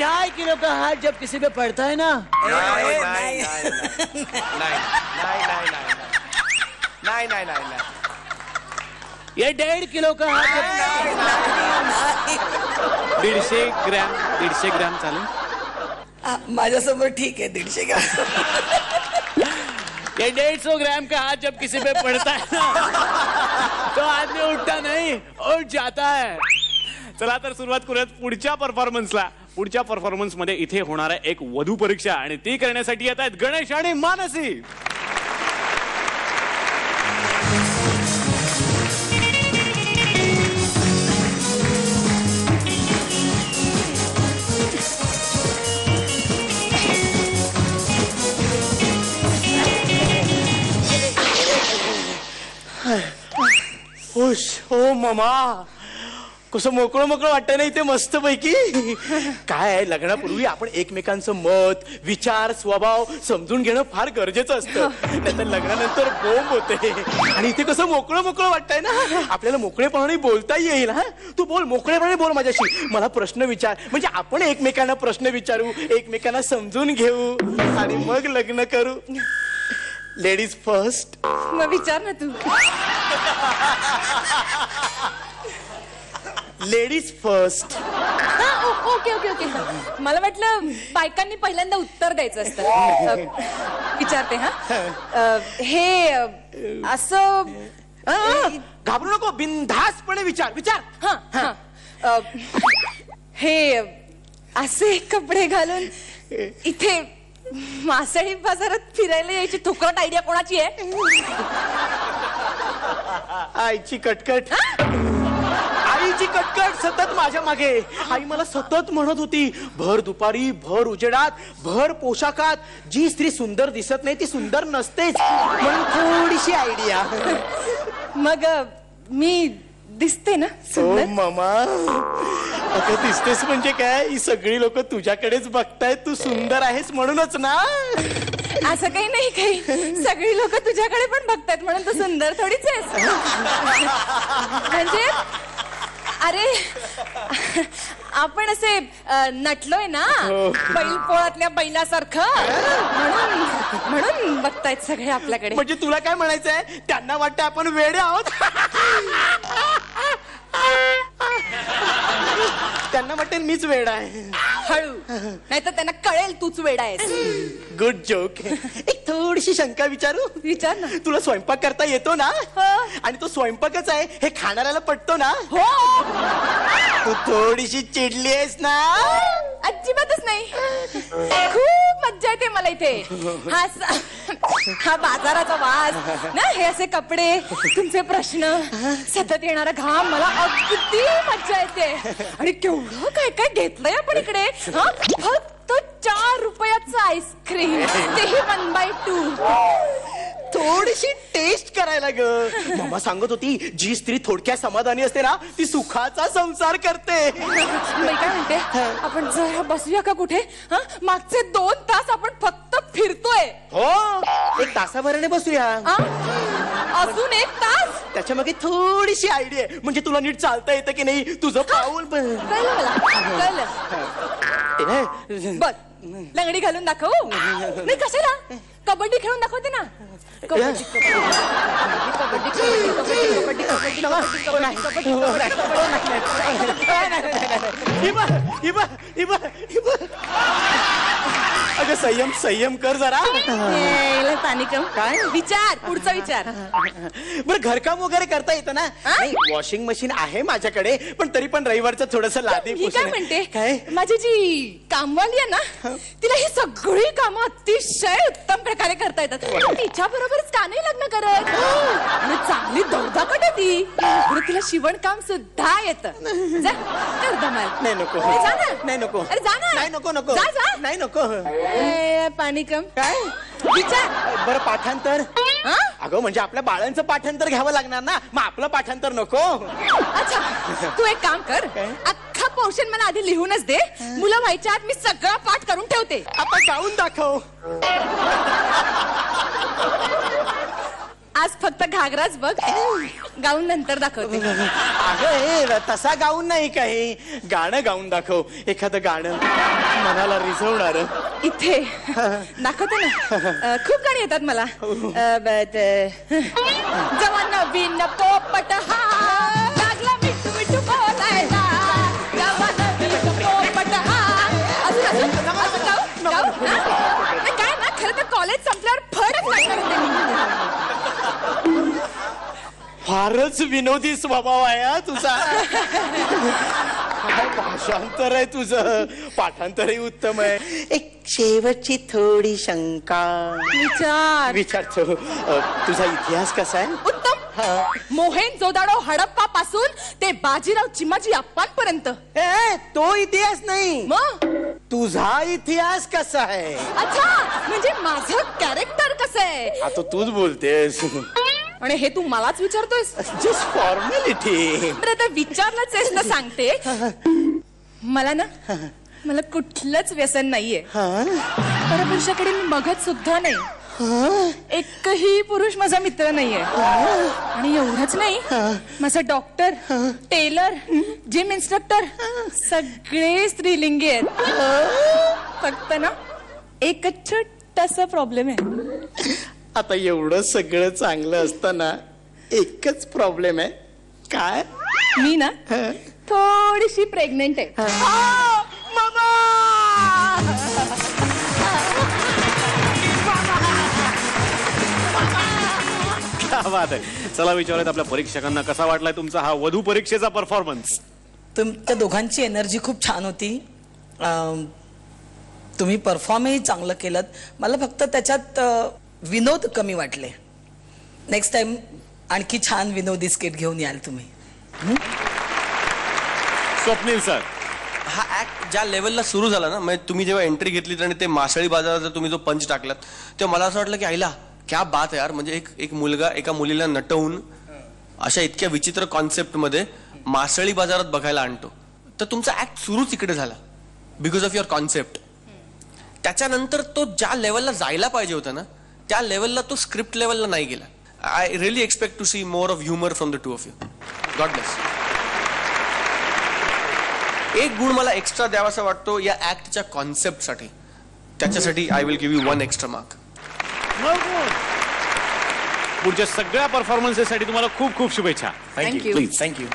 2.5 kilo का हाथ जब किसी पे पड़ता है ना, नाही. ये 1.5 किलो का हाथ जब 150 ग्रॅम चालेल. माझ्यासमोर ठीक आहे 150 ग्राम. ये 150 ग्राम का हाथ जब किसी पे पड़ता है ना, तो आदमी उठता नहीं, उठ जाता है. चला तर सुरुवात करूयात पुढच्या परफॉर्मन्सला. पुढच्या परफॉर्मन्स मध्ये इथे होणार आहे एक वधू परीक्षा आणि ती करण्यासाठी येत आहेत गणेश आणि मानसी. हो मामा, कसं मोकळं वाटतंय ना इथे मस्त पैकी. काय आहे, लग्नापूर्वी आपण एकमेकांचं मत, विचार, स्वभाव समजून घेणं फार गरजेचं असतं. नाहीतर लग्नानंतर बोंब होते. आणि इथे कसं मोकळं वाटतंय ना, आपल्याला मोकळेपणाने बोलता येईल. हा, तू बोल, मोकळेपणाने बोल माझ्याशी. मला प्रश्न विचार, म्हणजे आपण एकमेकांना प्रश्न विचारू, एकमेकांना समजून घेऊ आणि मग लग्न करू. Ladies first. मग विचार ना तू. Ladies first. Okay okay okay. मला वाटलं बायकांनी पहिल्यांदा उत्तर द्यायचं असतं. विचारते. हा, हे असं घाबरू नको, बिनधास्तपणे विचार. हा, हे असे कपडे घालून इथे मासळी बाजारात फिरायला यायची थोकरट आयडिया कोणाची आहे? आईची कटकट. आईची कटकट सतत माझ्या मागे. आई मला सतत म्हणत होती, भर दुपारी, भर उजेडात, भर पोशाखात जी स्त्री सुंदर दिसत नाही ती सुंदर नसतेच. म्हणून थोडीशी आयडिया. मग मी दिसते ना सुंदर? मामा, आता दिसतेस म्हणजे काय, ही सगळी लोक तुझ्याकडेच बघतायत. तू सुंदर आहेस म्हणूनच ना. असं काही नाही, काही सगळी लोक तुझ्याकडे पण बघतायत म्हणून तू सुंदर थोडीच आहेस. म्हणजे अरे आपण असे नटलोय ना बैल पोळातल्या बैलासारखं, म्हणून बघतायत सगळे आपल्याकडे. म्हणजे तुला काय म्हणायचंय, त्यांना वाटतं आपण वेडे आहोत. त्यांना वाटेल मीच वेडा आहे. हळू, नाही तर त्यांना कळेल तूच वेडा आहेस. Good joke. एक थोडीशी शंका विचारू? विचार ना. तुला स्वयंपाक करता येतो ना? आणि तो स्वयंपाकच आहे हे खाणाऱ्याला पटतो ना? हो. तू थोडीशी चिडली आहेस ना? अजिबातच नाही. खूप मज्जा येते मला इथे. हा बाजाराचा वास ना, हे असे कपडे, तुमचे प्रश्न, सतत येणारा घाम, मला अगदी मज्जा येते. आणि केवढं काय काय घेतलंय आपण इकडे. फक्त 4 रुपयाचं आईस्क्रीम, तेही 1/2. थोडीशी टेस्ट करायला ग. मामा सांगत होती, जी स्त्री थोडक्या समाधानी असते ना ती सुखाचा संसार करते. मी काय म्हणते, आपण जरा बसूया का कुठे? मागचे 2 तास आपण फक्त फिरतोय. हो, 1 तासाभराने बसूया. अजून 1 तास? त्याच्या मागे थोडीशी आयडिया आहे, म्हणजे तुला नीट चालता येतं की नाही तुझं पाऊल. कळलं मला, कळलं. बर, लंगडी घालून दाखव. नाही, कशाला? कबड्डी खेळून दाखवते ना. कबड्डी अगं संयम कर जरा. काय विचार, पुढचा विचार. बरं, घरकाम वगैरे करता येतं ना? वॉशिंग मशीन आहे माझ्याकडे, पण तरी पण रविवारचं थोडस लादी. मी काय म्हणते, काय माझी जी कामवाली आहे ना, तिला ही सगळी कामं अतिशय उत्तम प्रकारे करता येतात. तिच्या बरोबरच का नाही लग्न करत? आणि चांगली दौडाकट आहे ती. तिला शिवणकाम सुद्धा येतं. जा, कर धमाल. नाही नको. जा ना. नाही नको. अरे जा ना. नाही नको. जा जा. नाही नको. पाणी कम. काय विचार. बरं, पाठांतर? अगं म्हणजे आपल्या बाळांचं पाठांतर घ्यावं लागणार ना, मग आपलं पाठांतर नको. अच्छा, तू एक काम कर, अख्खा पोर्शन मला आधी लिहूनच दे. मुलं व्हायच्या आत मी सगळा पाठ करून ठेवते. आपण गाऊन दाखव. आज फक्त घागराच बघ, गाऊन नंतर दाखवते. अगं हे तसा गाऊन नाही काही, गाणं गाऊन दाखव, एखादं गाणं मनाला रिझवणार. इथे दाखवते ना, खूप गाणी येतात मला. जेव्हा नवीन पोपट हा लागला मिठू मिठू बोलायला, जेव्हा नवीन पोपट हा. अजून अजून अजून गाऊ गाऊ ना? काय ना, खरं तर कॉलेज संपल्यावर फडच लागणार होते. फारच विनोदी स्वभाव आहे हा तुझा. काय भाषांतर आहे तुझं, पाठांतरही उत्तम आहे. एक शेवटची थोडी शंका विचार विचारतो, तुझा इतिहास कसा आहे? उत्तम. मोहेंजोदाडो हडप्पा पासून ते बाजीराव चिमाजी अप्पांपर्यंत. ए, तो इतिहास नाही, मग तुझा इतिहास कसा आहे? अच्छा, म्हणजे माझं कॅरेक्टर कसं आहे? आता तूच बोलतेस. आणि हे तू मलाच विचारतोयस? Just formality. बरं, तर विचारलंच आहेस तर सांगते. मला ना, मला कुठलंच व्यसन नाहीये. परपुरुषाकडे मी बघत सुद्धा नाही. एकही पुरुष माझा मित्र नाहीये. आणि एवढंच नाही, माझा डॉक्टर, टेलर, जिम इन्स्ट्रक्टर सगळे स्त्रीलिंगी आहेत. फक्त ना एकच छोटासा प्रॉब्लेम आहे. आता एवढं सगळं चांगलं असताना एकच प्रॉब्लेम आहे. काय? मी ना थोडीशी प्रेग्नेंट आहे. क्या बात आहे. चला विचारूयात आपल्या परीक्षकांना, कसा वाटलाय तुमचा हा वधू परीक्षेचा परफॉर्मन्स? तुमच्या दोघांची एनर्जी खूप छान होती. तुम्ही परफॉर्मही चांगलं केलं. मला फक्त त्याच्यात विनोद कमी वाटले. नेक्स्ट टाइम आणखी छान विनोदी स्किट घेऊन याल तुम्ही. स्वप्नील सर, हा ऍक्ट ज्या लेवलला सुरू झाला ना, म्हणजे तुम्ही जेव्हा एंट्री घेतलीत आणि ते मासळी बाजारात तुम्ही जो पंच टाकलात, तेव्हा मला असं वाटलं की आईला क्या बात आहे यार. म्हणजे एक मुलगा एका मुलीला नटवून अशा इतक्या विचित्र कॉन्सेप्टमध्ये मासळी बाजारात बघायला आणतो. तर तुमचा ऍक्ट सुरूच इकडे झाला बिकॉज ऑफ युअर कॉन्सेप्ट. त्याच्यानंतर तो ज्या लेवलला जायला पाहिजे होता ना, त्या लेवलला तो स्क्रिप्ट लेवलला नाही गेला. I really expect to see more of humour from the two of you. God bless. एक गुण मला एक्स्ट्रा द्यावासा वाटतो या ऍक्टच्या कॉन्सेप्टसाठी. त्याच्यासाठी I will give you 1 extra mark. पुढच्या सगळ्या परफॉर्मन्सेससाठी तुम्हाला खूप खूप शुभेच्छा. थँक्यू. प्लीज. थँक्यू.